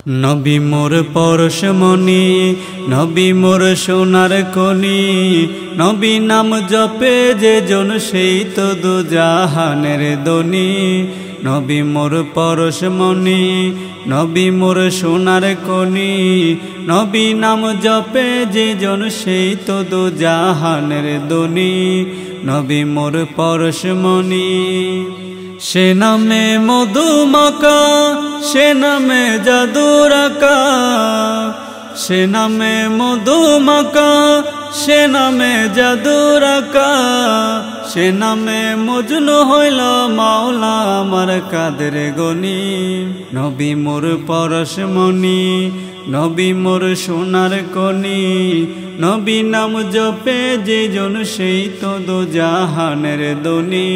নবী মোর পরশমণি, নবী মোর সোনার কনি, নবী নাম জপে যে জন সেই তো দুজাহানের দনি। নবী মোর পরশমণি, নবী মোর সোনার কনি, নবী নাম জপে যে জন সেই তো দুজাহানের দনি। নবী মোর পরশমণি, সে নামে মধুমাকা, সে নামে জাদুর আঁকা, সে নামে মধুমাকা, সে নামে জাদুর আঁকা, সে নামে মজনু হইল মাওলা আমার কাদের গনি। নবী মোর পরশমণি, নবী মোর সোনার কনি, নবী নাম জপে যে জন সেই তো দুজাহানের দনি।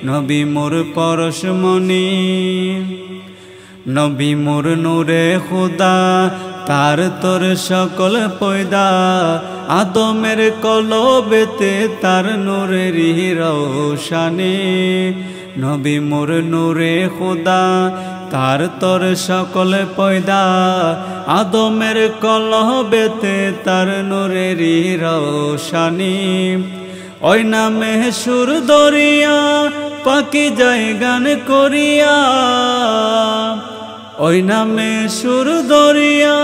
নবী মোর পরশমণি, নবী মোর নূরে খুদা, তার তোর সকল পয়দা, আদমের কলবেতে তার নূরের রৌশানি। নবী মোর নূরে খুদা, তার তোর সকল পয়দা, আদমের কলবেতে তার নূরের রৌশানি। ওই নামে সুর দরিয়া পাখি যায় গান করিয়া, ওই নামে সুর দরিয়া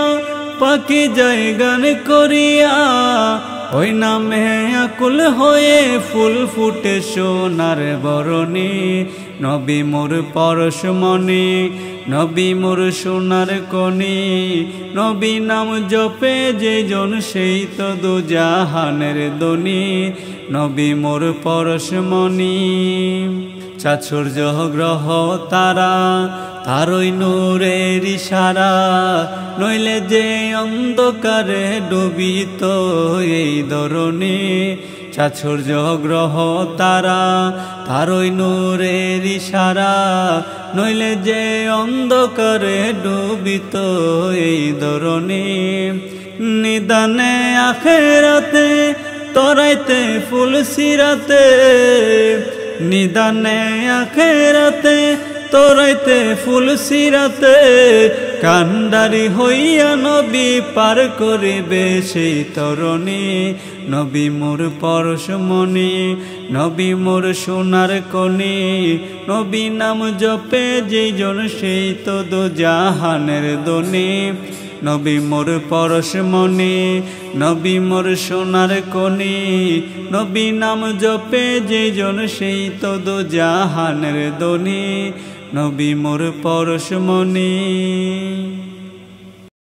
পাখি যায় গান করিয়া, ওই নামে আকুল হয়ে ফুল ফুটে সোনার বরণী। নবী মোর পরশমণি, নবী মোর সোনার কনি, নবী নাম জপে যে জন সেই তো দুজাহানের দনি। নবী মোর পরশমণি, চাচুর্য গ্রহ তারা, তারই নূরের ইশারা, নইলে যে অন্ধকারে ডুবিত এই ধরণী। চাচুর্য গ্রহ তারা, তারই নূরের ইশারা, নইলে যে অন্ধকারে ডুবিত এই ধরণী। নিদানে আখেরাতে তরাইতে ফুল সিরাতে, নিদানে আখেরাতে তরাইতে ফুল সিরাতে, কান্ডারি হইয়া নবী পার করিবে সেই তরণী। নবী মোর পরশমণি, নবী মোর সোনার কনি, নবী নাম জপে যে জন সেই তো দুজাহানের দনি। নবী মোর পরশমণি, নবী মোর সোনার কনি, নবী নাম জপে যে জন সেই তো দুজাহানের দনি। নবী মোর পরশমণি।